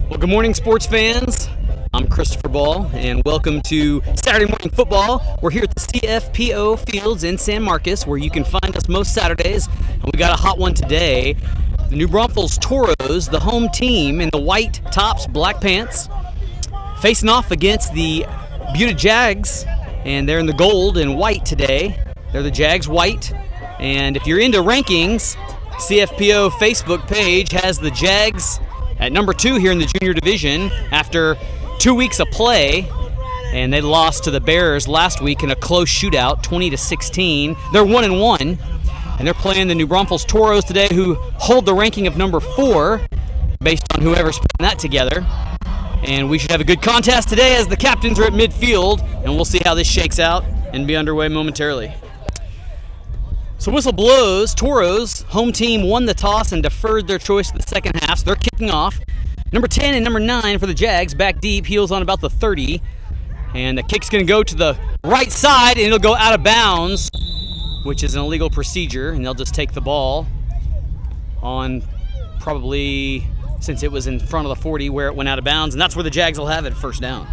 Well, good morning, sports fans. I'm Christopher Ball, and welcome to Saturday Morning Football. We're here at the CFPO Fields in San Marcos, where you can find us most Saturdays, and we got a hot one today. The new Braunfels Toros, the home team in the white tops, black pants, facing off against the Buda Jags, and they're in the gold and white today. They're the Jags White, and if you're into rankings, CFPO Facebook page has the Jags at number 2 here in the junior division after 2 weeks of play, and they lost to the Bears last week in a close shootout, 20-16. They're 1-1, and they're playing the New Braunfels Toros today, who hold the ranking of number 4 based on whoever's putting that together. And we should have a good contest today as the captains are at midfield, and we'll see how this shakes out and be underway momentarily. So whistle blows. Toros, home team, won the toss and deferred their choice to the second half. So they're kicking off. Number 10 and number 9 for the Jags, back deep, heels on about the 30. And the kick's going to go to the right side, and it'll go out of bounds, which is an illegal procedure. And they'll just take the ball on probably, since it was in front of the 40, where it went out of bounds. And that's where the Jags will have it, first down.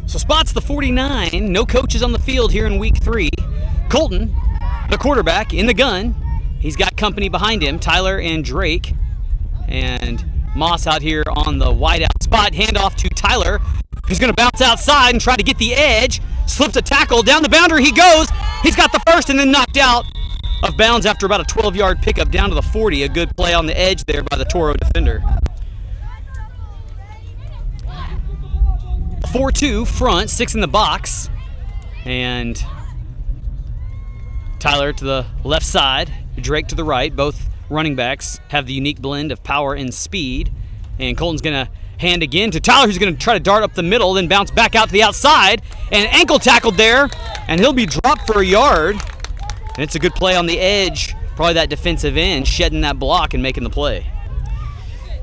So spots the 49. No coaches on the field here in week 3. Colton, the quarterback, in the gun. He's got company behind him, Tyler and Drake. And Moss out here on the wide out spot. Handoff to Tyler, who's going to bounce outside and try to get the edge. Slips a tackle. Down the boundary he goes. He's got the first and then knocked out of bounds after about a 12-yard pickup down to the 40. A good play on the edge there by the Toro defender. 4-2 front, 6 in the box. And Tyler to the left side, Drake to the right. Both running backs have the unique blend of power and speed. And Colton's going to hand again to Tyler, who's going to try to dart up the middle, then bounce back out to the outside. And ankle tackled there, and he'll be dropped for a yard. And it's a good play on the edge. Probably that defensive end shedding that block and making the play.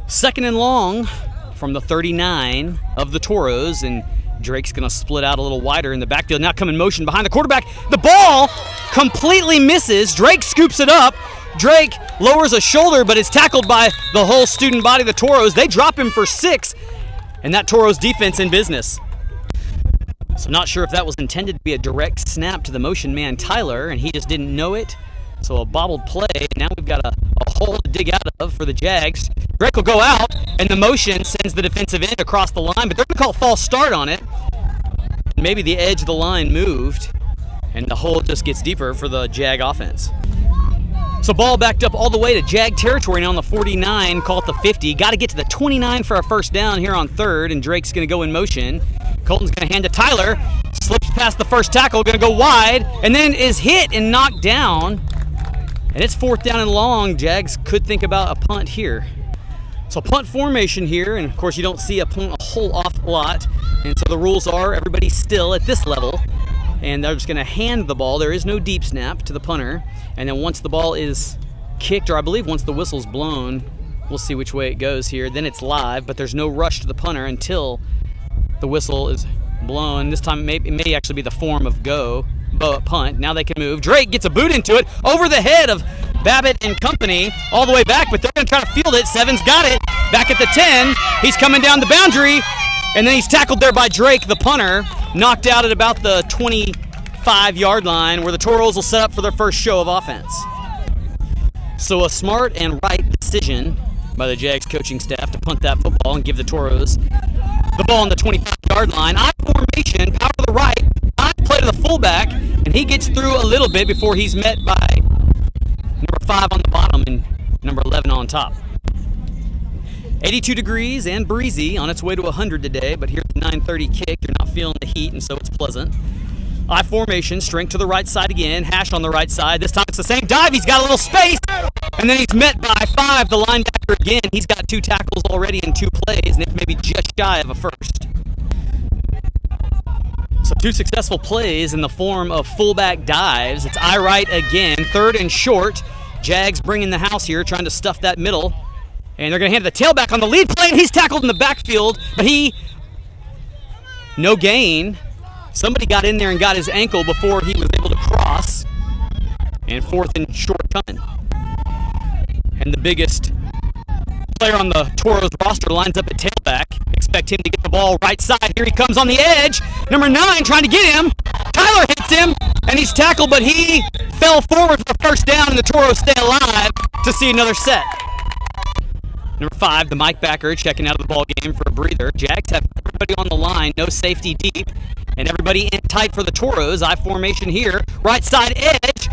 Second and long from the 39 of the Toros, and Drake's going to split out a little wider in the backfield. Now come in motion behind the quarterback. The ball completely misses. Drake scoops it up. Drake lowers a shoulder, but is tackled by the whole student body of the Toros. They drop him for 6, and that Toros defense in business. So not sure if that was intended to be a direct snap to the motion man Tyler, and he just didn't know it. So a bobbled play. Now we've got a hole to dig out of for the Jags. Drake will go out, and the motion sends the defensive end across the line, but they're going to call a false start on it. Maybe the edge of the line moved, and the hole just gets deeper for the Jag offense. So ball backed up all the way to Jag territory now on the 49, call it the 50. Got to get to the 29 for a first down here on third, and Drake's going to go in motion. Colton's going to hand to Tyler, slips past the first tackle, going to go wide, and then is hit and knocked down. And it's 4th down and long. Jags could think about a punt here. So punt formation here, and of course you don't see a punt a whole awful lot. And so the rules are everybody's still at this level, and they're just going to hand the ball. There is no deep snap to the punter. And then once the ball is kicked, or I believe once the whistle's blown, we'll see which way it goes here. Then it's live, but there's no rush to the punter until the whistle is blown. This time it may actually be the form of punt. Now they can move. Drake gets a boot into it over the head of Babbitt and company all the way back, but they're going to try to field it. Seven's got it. Back at the 10. He's coming down the boundary, and then he's tackled there by Drake, the punter, knocked out at about the 25-yard line, where the Toros will set up for their first show of offense. So a smart and right decision by the Jags coaching staff to punt that football and give the Toros the ball on the 25-yard line. I formation, power to the right, I play to the fullback, and he gets through a little bit before he's met by number 5 on the bottom and number 11 on top. 82 degrees and breezy, on its way to 100 today, but here at the 9:30 kick, you're not feeling the heat, and so it's pleasant. I formation, strength to the right side again, hash on the right side. This time it's the same dive. He's got a little space, and then he's met by 5, the linebacker again. He's got 2 tackles already in 2 plays, and it's maybe just shy of a first. So 2 successful plays in the form of fullback dives. It's I right again, 3rd and short. Jags bringing the house here, trying to stuff that middle. And they're going to hand the tailback on the lead play, and he's tackled in the backfield, but no gain. Somebody got in there and got his ankle before he was able to cross. And 4th and short coming. And the biggest player on the Toros roster lines up at tailback. Expect him to get the ball right side. Here he comes on the edge. Number 9 trying to get him. Tyler hits him, and he's tackled, but he fell forward for the first down, and the Toros stay alive to see another set. Number 5, the Mike backer, checking out of the ball game for a breather. Jags have everybody on the line, no safety deep, and everybody in tight for the Toros. I formation here, right side edge,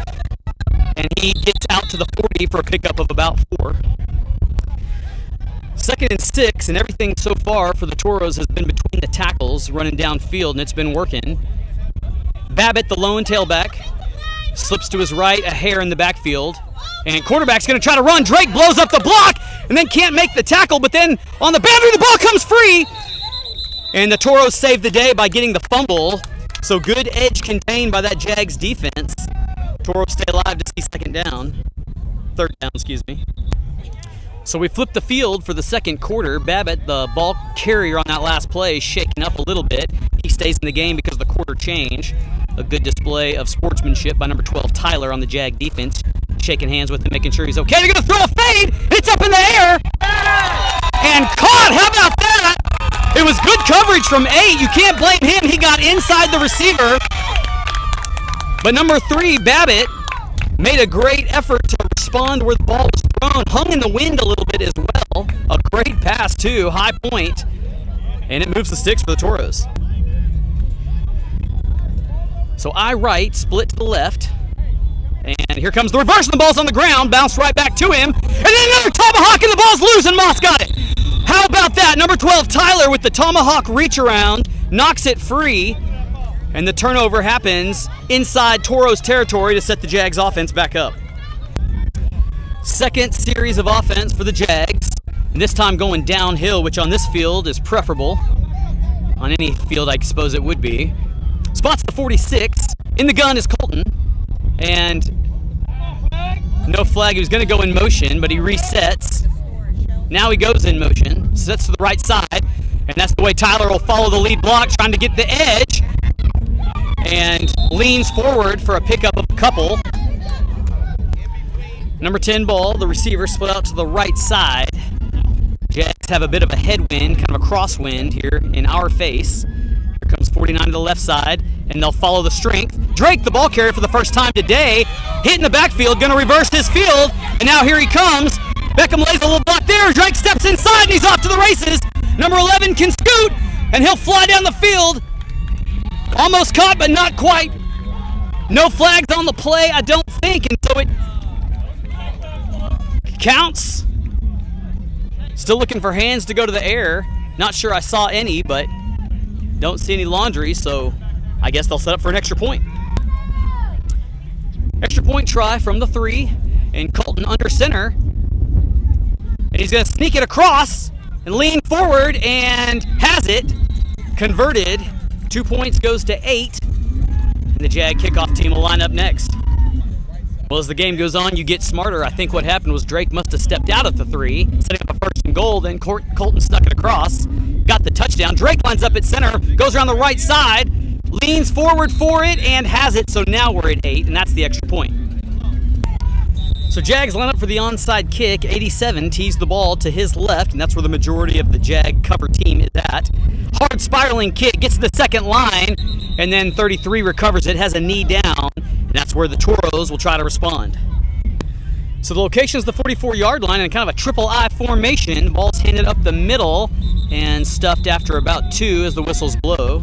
and he gets out to the 40 for a pickup of about 4. 2nd and 6, and everything so far for the Toros has been between the tackles, running downfield, and it's been working. Babbitt, the lone tailback, slips to his right, a hair in the backfield, and quarterback's going to try to run. Drake blows up the block and then can't make the tackle, but then on the boundary, the ball comes free, and the Toros save the day by getting the fumble. So good edge contained by that Jags defense. Toros stay alive to see third down, excuse me. So we flip the field for the second quarter. Babbitt, the ball carrier on that last play, is shaken up a little bit. He stays in the game because of the quarter change. A good display of sportsmanship by number 12, Tyler, on the Jag defense. Shaking hands with him, making sure he's okay. They're going to throw a fade. It's up in the air. And caught. How about that? It was good coverage from 8. You can't blame him. He got inside the receiver. But number 3, Babbitt, made a great effort to respond where the ball was thrown. Hung in the wind a little bit as well. A great pass, too. High point. And it moves the sticks for the Toros. So I right, split to the left. And here comes the reverse, and the ball's on the ground. Bounced right back to him. And then another tomahawk, and the ball's loose, and Moss got it. How about that? Number 12, Tyler, with the tomahawk reach around, knocks it free. And the turnover happens inside Toros territory to set the Jags offense back up. Second series of offense for the Jags. And this time going downhill, which on this field is preferable. On any field, I suppose it would be. Spots the 46. In the gun is Colton. And no flag. He was going to go in motion, but he resets. Now he goes in motion. Sets to the right side. And that's the way Tyler will follow the lead block, trying to get the edge. And leans forward for a pickup of a couple. Number 10 ball, the receiver split out to the right side. Jags have a bit of a headwind, kind of a crosswind here in our face. Here comes 49 to the left side, and they'll follow the strength. Drake, the ball carrier for the first time today, hitting the backfield, going to reverse his field, and now here he comes. Beckham lays a little block there. Drake steps inside, and he's off to the races. Number 11 can scoot, and he'll fly down the field. Almost caught, but not quite. No flags on the play, I don't think, and so it counts. Still looking for hands to go to the air. Not sure I saw any, but don't see any laundry, so I guess they'll set up for an extra point. Extra point try from the 3, and Colton under center. And he's going to sneak it across and lean forward, and has it. Converted. 2 points goes to 8. And the Jag kickoff team will line up next. Well, as the game goes on, you get smarter. I think what happened was Drake must have stepped out at the 3, setting up a first and goal. Then Colton snuck it across, got the touchdown. Drake lines up at center, goes around the right side, leans forward for it, and has it. So now we're at 8, and that's the extra point. So Jags line up for the onside kick. 87 tees the ball to his left, and that's where the majority of the Jag cover team is at. Hard spiraling kick, gets to the second line, and then 33 recovers it, has a knee down, and that's where the Toros will try to respond. So the location is the 44-yard line and kind of a triple I formation. Ball's handed up the middle and stuffed after about 2 as the whistles blow.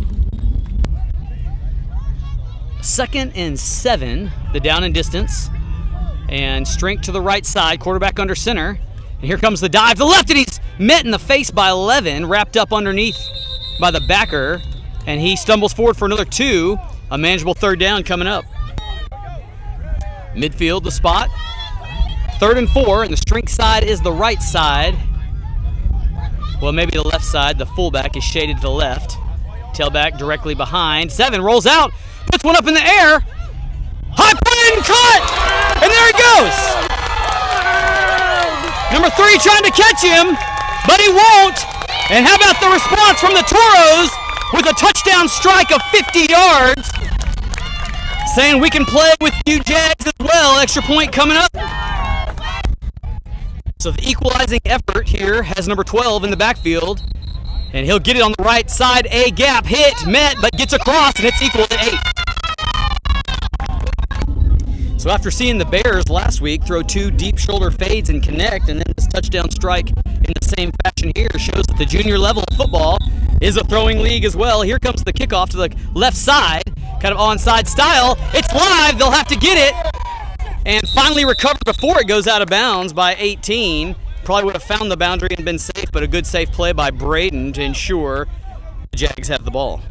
2nd and 7, the down and distance. And strength to the right side, quarterback under center. And here comes the dive to the left, and he's met in the face by 11, wrapped up underneath by the backer. And he stumbles forward for another 2. A manageable third down coming up. Midfield, the spot. 3rd and 4, and the strength side is the right side. Well, maybe the left side. The fullback is shaded to the left. Tailback directly behind. 7 rolls out, puts one up in the air. High point and cut! And there he goes! Number 3 trying to catch him, but he won't. And how about the response from the Toros with a touchdown strike of 50 yards? Saying we can play with you Jags as well. Extra point coming up. So the equalizing effort here has number 12 in the backfield, and he'll get it on the right side. A gap hit, met, but gets across, and it's equal to 8. So after seeing the Bears last week throw 2 deep shoulder fades and connect, and then this touchdown strike in the same fashion here shows that the junior level of football is a throwing league as well. Here comes the kickoff to the left side, kind of onside style. It's live, they'll have to get it, and finally recovered before it goes out of bounds by 18. Probably would have found the boundary and been safe, but a good safe play by Braden to ensure the Jags have the ball.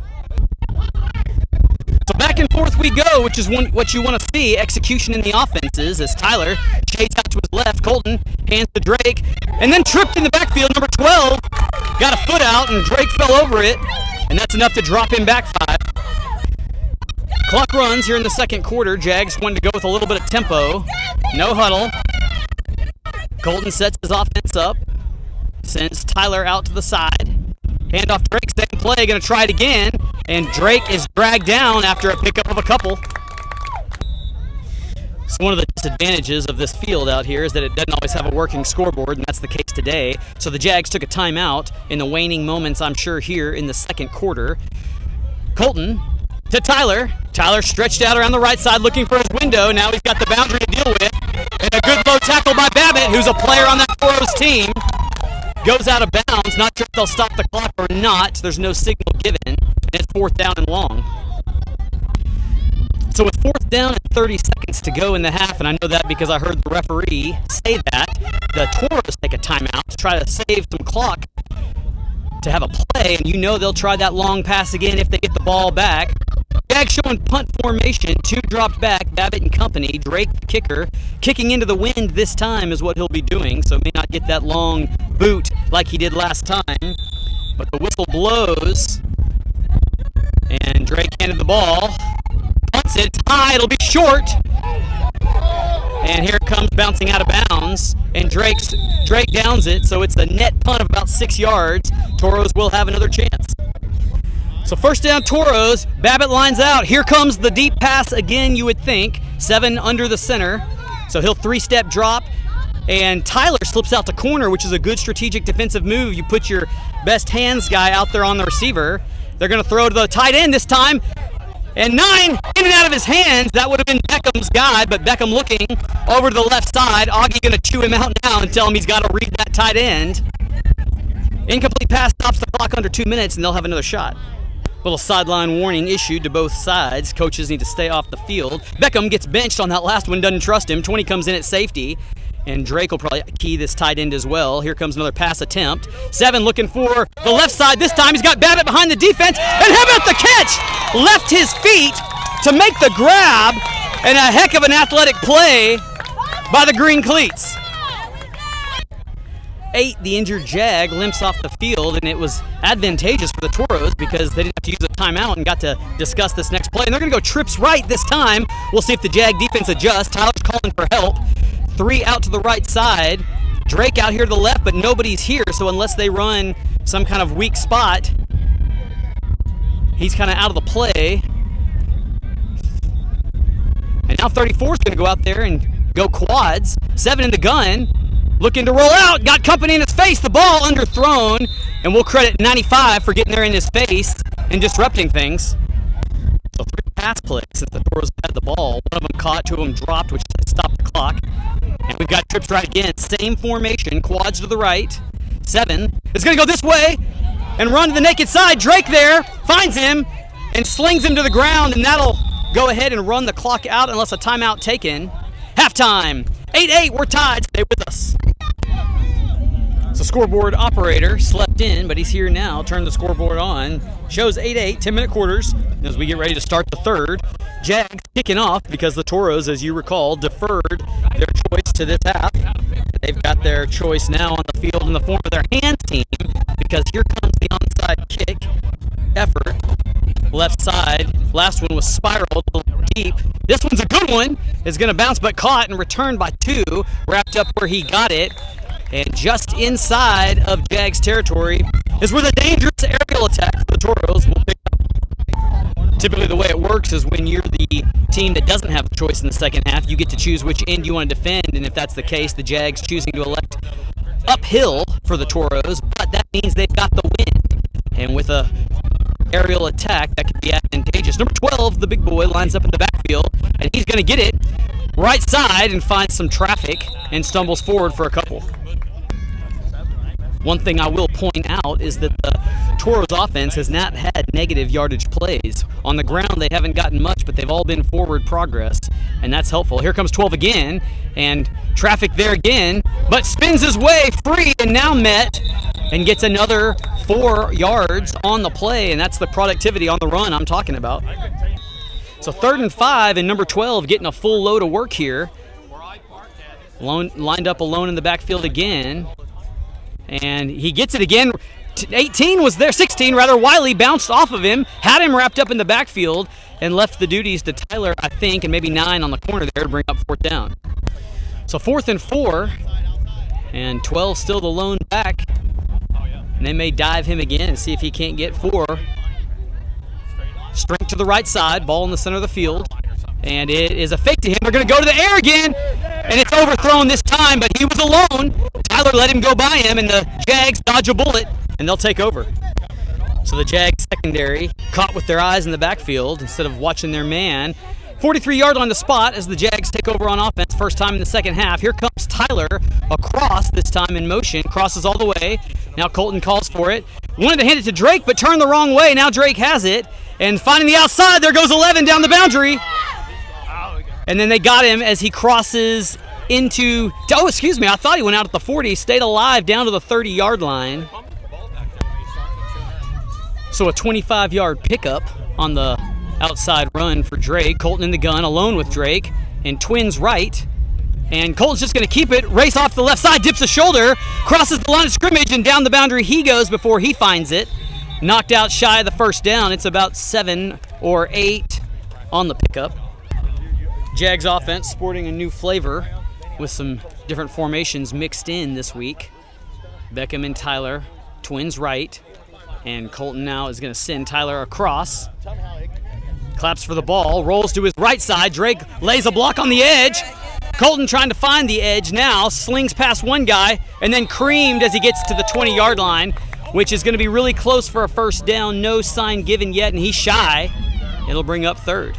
So back and forth we go, which is what you want to see. Execution in the offenses as Tyler shades out to his left. Colton hands to Drake, and then tripped in the backfield. Number 12 got a foot out, and Drake fell over it, and that's enough to drop him back 5. Clock runs here in the second quarter. Jags wanted to go with a little bit of tempo. No huddle. Colton sets his offense up, sends Tyler out to the side. Handoff Drake, same play, going to try it again, and Drake is dragged down after a pickup of a couple. So one of the disadvantages of this field out here is that it doesn't always have a working scoreboard, and that's the case today. So the Jags took a timeout in the waning moments, I'm sure, here in the second quarter. Colton to Tyler. Tyler stretched out around the right side looking for his window. Now he's got the boundary to deal with. And a good low tackle by Babbitt, who's a player on that Toros team. Goes out of bounds. Not sure if they'll stop the clock or not. There's no signal given. And it's 4th down and long. So with 4th down and 30 seconds to go in the half, and I know that because I heard the referee say that, the Toros take a timeout to try to save some clock to have a play, and you know they'll try that long pass again if they get the ball back. Jags showing punt formation, 2 dropped back, Babbitt and company. Drake, the kicker, kicking into the wind this time is what he'll be doing, so may not get that long boot like he did last time. But the whistle blows, and Drake handed the ball. Punts it, it's high, it'll be short. And here it comes bouncing out of bounds, and Drake downs it, so it's a net punt of about 6 yards. Toros will have another chance. So first down Toros, Babbitt lines out. Here comes the deep pass again, you would think. 7 under the center. So he'll 3-step drop, and Tyler slips out to corner, which is a good strategic defensive move. You put your best hands guy out there on the receiver. They're going to throw to the tight end this time. And 9 in and out of his hands. That would have been Beckham's guy, but Beckham looking over to the left side. Augie going to chew him out now and tell him he's got to read that tight end. Incomplete pass stops the clock under 2 minutes, and they'll have another shot. Little sideline warning issued to both sides. Coaches need to stay off the field. Beckham gets benched on that last one, doesn't trust him. 20 comes in at safety, and Drake will probably key this tight end as well. Here comes another pass attempt. 7 looking for the left side. This time he's got Babbitt behind the defense, and how about the catch? Left his feet to make the grab, and a heck of an athletic play by the green cleats. 8, the injured Jag limps off the field, and it was advantageous for the Toros because they didn't have to use a timeout and got to discuss this next play. And they're going to go trips right this time. We'll see if the Jag defense adjusts. Tyler's calling for help. 3 out to the right side. Drake out here to the left, but nobody's here, so unless they run some kind of weak spot, he's kind of out of the play. And now 34 is going to go out there and go quads. 7 in the gun. Looking to roll out, got company in his face, the ball underthrown, and we'll credit 95 for getting there in his face and disrupting things. So 3 pass plays since the Toros had the ball. One of them caught, 2 of them dropped, which stopped the clock. And we've got trips right again, same formation, quads to the right. 7 is going to go this way and run to the naked side. Drake there finds him and slings him to the ground, and that'll go ahead and run the clock out unless a timeout taken. Halftime, 8-8, we're tied. Stay with us. So scoreboard operator slept in, but he's here now. Turn the scoreboard on. Shows 8-8, 10-minute quarters as we get ready to start the third. Jags kicking off because the Toros, as you recall, deferred their choice to this half. They've got their choice now on the field in the form of their hands team because here comes the onside kick effort. Left side. Last one was spiraled a little deep. This one's a good one. It's going to bounce but caught and returned by 2. Wrapped up where he got it. And just inside of Jags territory is where the dangerous aerial attack for the Toros will pick up. Typically the way it works is when you're the team that doesn't have a choice in the second half, you get to choose which end you want to defend, and if that's the case, the Jags choosing to elect uphill for the Toros, but that means they've got the wind. And with a aerial attack, that could be advantageous. Number 12, the big boy, lines up in the backfield, and he's going to get it right side and finds some traffic and stumbles forward for a couple. One thing I will point out is that the Toros offense has not had negative yardage plays. On the ground, they haven't gotten much, but they've all been forward progress, and that's helpful. Here comes 12 again, and traffic there again, but spins his way free and now met and gets another 4 yards on the play, and that's the productivity on the run I'm talking about. So 3rd and 5, and number 12 getting a full load of work here. Lined up alone in the backfield again. And he gets it again. 18 was there, 16 rather. Wiley bounced off of him, had him wrapped up in the backfield, and left the duties to Tyler, I think, and maybe 9 on the corner there to bring up 4th down. So 4th and 4, and 12 still the lone back. And they may dive him again and see if he can't get 4. Straight to the right side, ball in the center of the field. And it is a fake to him. They're going to go to the air again, and it's overthrown this time, but he was alone. Tyler let him go by him, and the Jags dodge a bullet, and they'll take over. So the Jags secondary caught with their eyes in the backfield instead of watching their man. 43-yard on the spot as the Jags take over on offense, first time in the second half. Here comes Tyler across, this time in motion, crosses all the way. Now Colton calls for it. Wanted to hand it to Drake, but turned the wrong way. Now Drake has it, and finding the outside, there goes 11 down the boundary. And then they got him as he crosses into, I thought he went out at the 40, stayed alive down to the 30-yard line. So a 25-yard pickup on the outside run for Drake. Colton in the gun, alone with Drake, and twins right. And Colton's just going to keep it, race off the left side, dips a shoulder, crosses the line of scrimmage, and down the boundary he goes before he finds it. Knocked out shy of the first down. It's about 7 or 8 on the pickup. Jags offense sporting a new flavor with some different formations mixed in this week. Beckham and Tyler, twins right. And Colton now is going to send Tyler across. Claps for the ball, rolls to his right side. Drake lays a block on the edge. Colton trying to find the edge now, slings past one guy, and then creamed as he gets to the 20-yard line, which is going to be really close for a first down. No sign given yet, and he's shy. It'll bring up 3rd.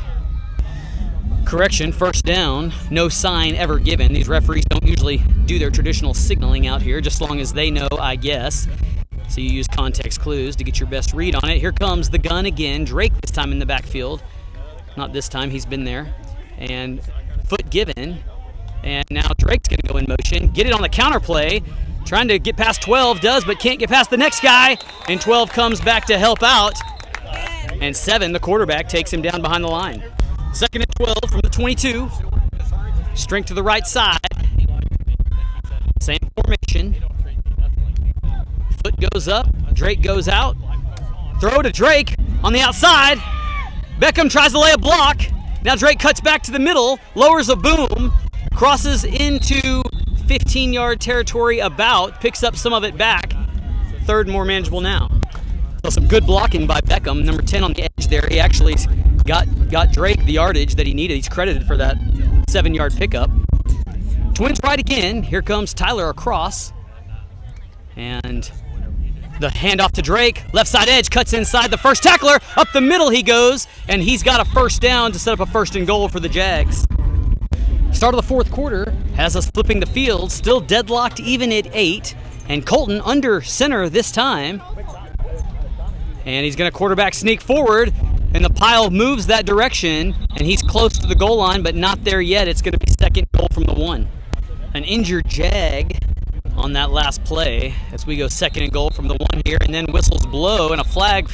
Correction, first down, no sign ever given. These referees don't usually do their traditional signaling out here, just as long as they know, I guess. So you use context clues to get your best read on it. Here comes the gun again. Drake this time in the backfield. Not this time, he's been there. And foot given. And now Drake's going to go in motion. Get it on the counter play. Trying to get past 12, does, but can't get past the next guy. And 12 comes back to help out. And 7, the quarterback, takes him down behind the line. 2nd and 12 from the 22. Strength to the right side. Same formation. Foot goes up. Drake goes out. Throw to Drake on the outside. Beckham tries to lay a block. Now Drake cuts back to the middle, lowers a boom, crosses into 15-yard territory about, picks up some of it back. 3rd more manageable now. So some good blocking by Beckham, number 10 on the edge there. He actually got Drake the yardage that he needed. He's credited for that 7-yard pickup. Twins right again. Here comes Tyler across. And the handoff to Drake. Left side edge, cuts inside the first tackler. Up the middle he goes, and he's got a first down to set up a 1st and goal for the Jags. Start of the 4th quarter has us flipping the field, still deadlocked even at 8. And Colton under center this time. And he's going to quarterback sneak forward, and the pile moves that direction, and he's close to the goal line, but not there yet. It's going to be 2nd goal from the 1. An injured Jag on that last play as we go 2nd and goal from the 1 here, and then whistles blow and a flag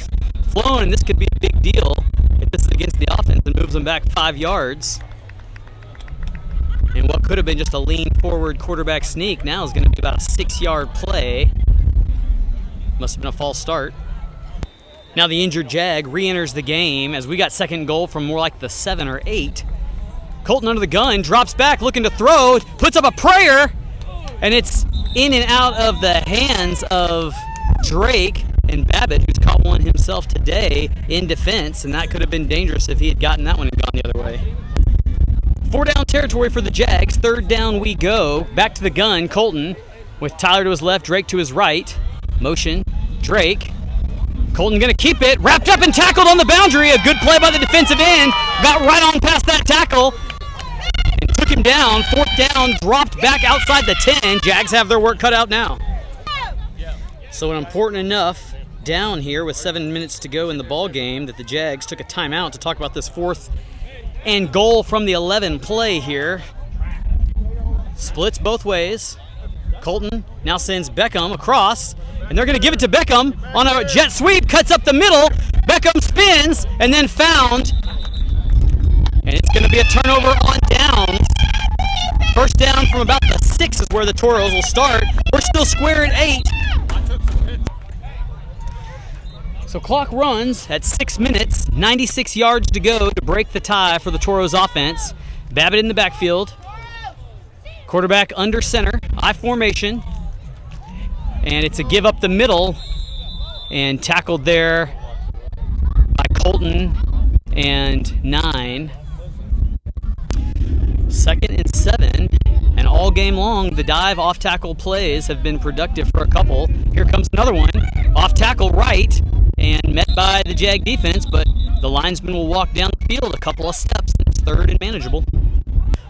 flown, and this could be a big deal if this is against the offense and moves them back 5 yards. And what could have been just a lean forward quarterback sneak now is going to be about a 6-yard play. Must have been a false start. Now the injured Jag re-enters the game as we got 2nd goal from more like the 7 or 8. Colton under the gun, drops back, looking to throw, puts up a prayer, and it's in and out of the hands of Drake, and Babbitt, who's caught one himself today, in defense, and that could have been dangerous if he had gotten that one and gone the other way. 4 down territory for the Jags. 3rd down we go. Back to the gun, Colton, with Tyler to his left, Drake to his right. Motion, Drake. Colton gonna keep it, wrapped up and tackled on the boundary. A good play by the defensive end. Got right on past that tackle and took him down. 4th down, dropped back outside the 10. Jags have their work cut out now. So an important enough down here with 7 minutes to go in the ball game that the Jags took a timeout to talk about this 4th and goal from the 11 play here. Splits both ways. Colton now sends Beckham across, and they're going to give it to Beckham on a jet sweep, cuts up the middle. Beckham spins and then found, and it's going to be a turnover on downs. 1st down from about the 6 is where the Toros will start. We're still square at 8. So clock runs at 6 minutes, 96 yards to go to break the tie for the Toros offense. Babbitt in the backfield. Quarterback under center, I formation. And it's a give up the middle and tackled there by Colton and 9. 2nd and 7. And all game long, the dive off tackle plays have been productive for a couple. Here comes another one. Off tackle right and met by the Jag defense, but the linesman will walk down the field a couple of steps. It's 3rd and manageable.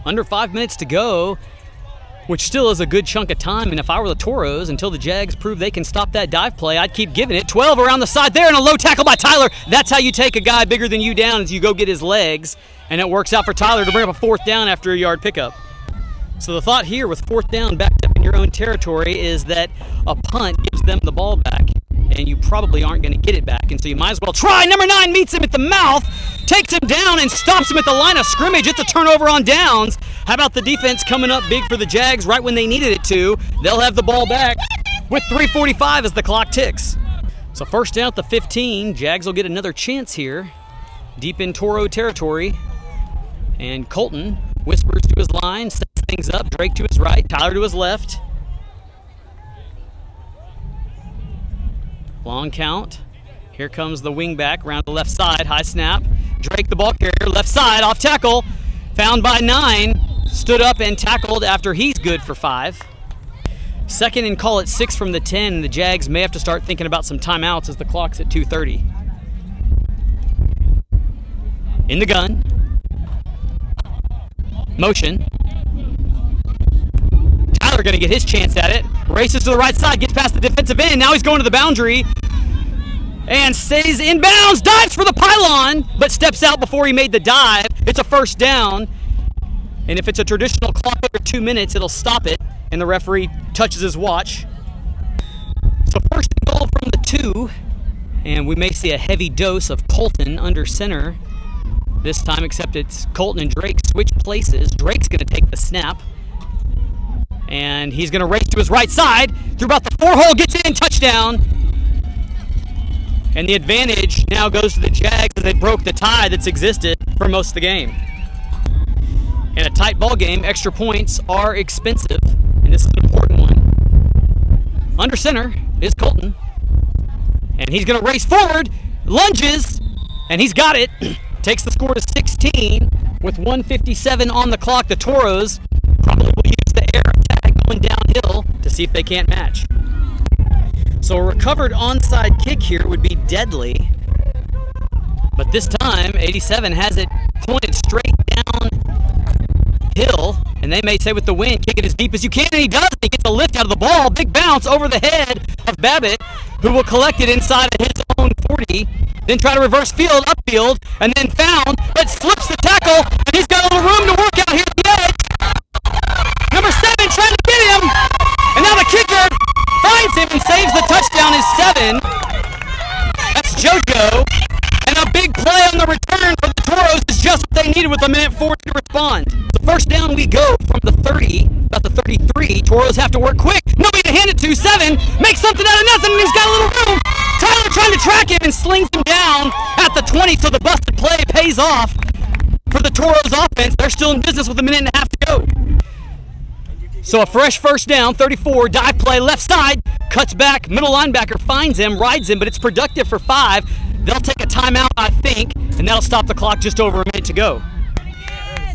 Under 5 minutes to go, which still is a good chunk of time. And if I were the Toros, until the Jags prove they can stop that dive play, I'd keep giving it. 12 around the side there, and a low tackle by Tyler. That's how you take a guy bigger than you down, is you go get his legs. And it works out for Tyler to bring up a 4th down after a yard pickup. So the thought here with 4th down backed up in your own territory is that a punt gives them the ball back, and you probably aren't going to get it back, and so you might as well try. Number 9 meets him at the mouth, takes him down and stops him at the line of scrimmage. It's a turnover on downs. How about the defense coming up big for the Jags right when they needed it to? They'll have the ball back with 3:45 as the clock ticks. So 1st down at the 15. Jags will get another chance here, deep in Toro territory. And Colton whispers to his line, sets things up. Drake to his right, Tyler to his left. Long count. Here comes the wingback around the left side. High snap. Drake, the ball carrier, left side, off tackle. Found by 9. Stood up and tackled after he's good for 5. 2nd and call it 6 from the 10. The Jags may have to start thinking about some timeouts as the clock's at 2:30. In the gun. Motion. Tyler going to get his chance at it. Races to the right side, gets past the defensive end. Now he's going to the boundary and stays in bounds. Dives for the pylon, but steps out before he made the dive. It's a 1st down. And if it's a traditional clock over 2 minutes, it'll stop it, and the referee touches his watch. So 1st and goal from the 2, and we may see a heavy dose of Colton under center this time, except it's Colton and Drake switch places. Drake's going to take the snap, and he's going to race to his right side through about the 4-hole, gets in, touchdown. And the advantage now goes to the Jags as they broke the tie that's existed for most of the game. In a tight ball game, extra points are expensive, and this is an important one. Under center is Colton, and he's going to race forward, lunges, and he's got it. Takes the score to 16 with 1:57 on the clock. The Toros probably will use the air attack going downhill to see if they can't match. So a recovered onside kick here would be deadly, but this time 87 has it pointed straight down hill, and they may say with the wind, kick it as deep as you can, and he does. He gets a lift out of the ball, big bounce over the head of Babbitt, who will collect it inside of his own 40, then try to reverse field, upfield, and then found, but slips the tackle, and he's got a little room to work out here at the edge. Number 7 trying to get him, and now the kicker finds him and saves the touchdown, is 7. That's JoJo, and a big play on the return for the Toros is just what they needed with a minute 40 to respond. So 1st down we go from the 30, about the 33. Toros have to work quick. Nobody to hand it to. 7 makes something out of nothing, and he's got a little room. Tyler trying to track him and slings him down at the 20, so the busted play pays off for the Toros offense. They're still in business with a minute and a half to go. So a fresh first down, 34, dive play, left side, cuts back, middle linebacker finds him, rides him, but it's productive for 5. They'll take a timeout, I think, and that'll stop the clock just over a minute to go.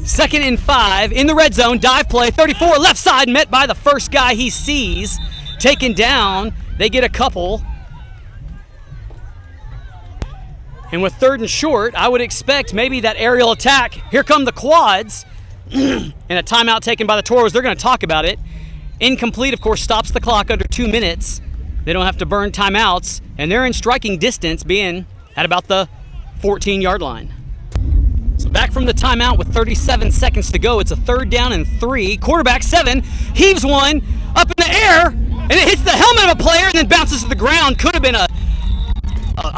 2nd and 5, in the red zone, dive play, 34, left side, met by the first guy he sees, taken down. They get a couple. And with 3rd and short, I would expect maybe that aerial attack. Here come the quads. And a timeout taken by the Toros. They're going to talk about it. Incomplete, of course, stops the clock under 2 minutes. They don't have to burn timeouts. And they're in striking distance, being at about the 14-yard line. So back from the timeout with 37 seconds to go. It's a 3rd down and 3. Quarterback 7 heaves one up in the air, and it hits the helmet of a player and then bounces to the ground. Could have been a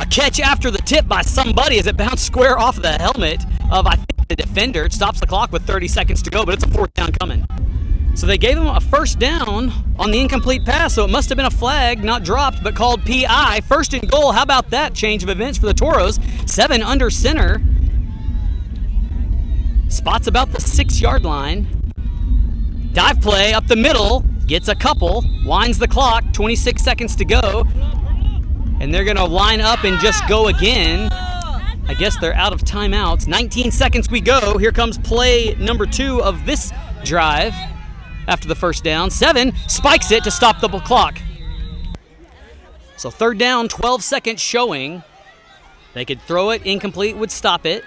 catch after the tip by somebody as it bounced square off of the helmet of, I think, the defender. It stops the clock with 30 seconds to go, but it's a 4th down coming. So they gave him a first down on the incomplete pass, so it must have been a flag, not dropped, but called PI. 1st and goal. How about that change of events for the Toros? 7 under center. Spots about the 6-yard line. Dive play up the middle. Gets a couple. Winds the clock. 26 seconds to go. And they're going to line up and just go again. I guess they're out of timeouts. 19 seconds we go. Here comes play number 2 of this drive after the first down. 7 spikes it to stop the clock. So 3rd down, 12 seconds showing. They could throw it, incomplete would stop it.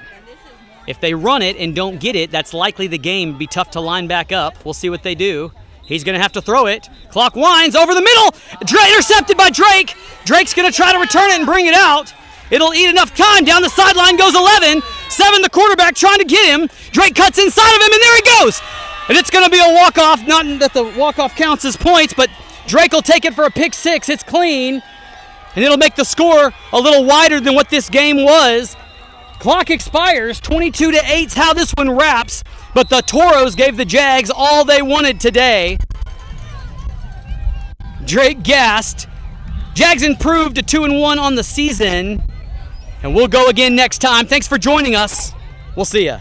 If they run it and don't get it, that's likely the game would be tough to line back up. We'll see what they do. He's going to have to throw it. Clock winds over the middle. Intercepted by Drake. Drake's going to try to return it and bring it out. It'll eat enough time. Down the sideline goes 11. 7, the quarterback, trying to get him. Drake cuts inside of him, and there he goes. And it's going to be a walk-off. Not that the walk-off counts as points, but Drake will take it for a pick 6. It's clean. And it'll make the score a little wider than what this game was. Clock expires. 22-8's how this one wraps. But the Toros gave the Jags all they wanted today. Drake gassed. Jags improved to 2-1 on the season. And we'll go again next time. Thanks for joining us. We'll see ya.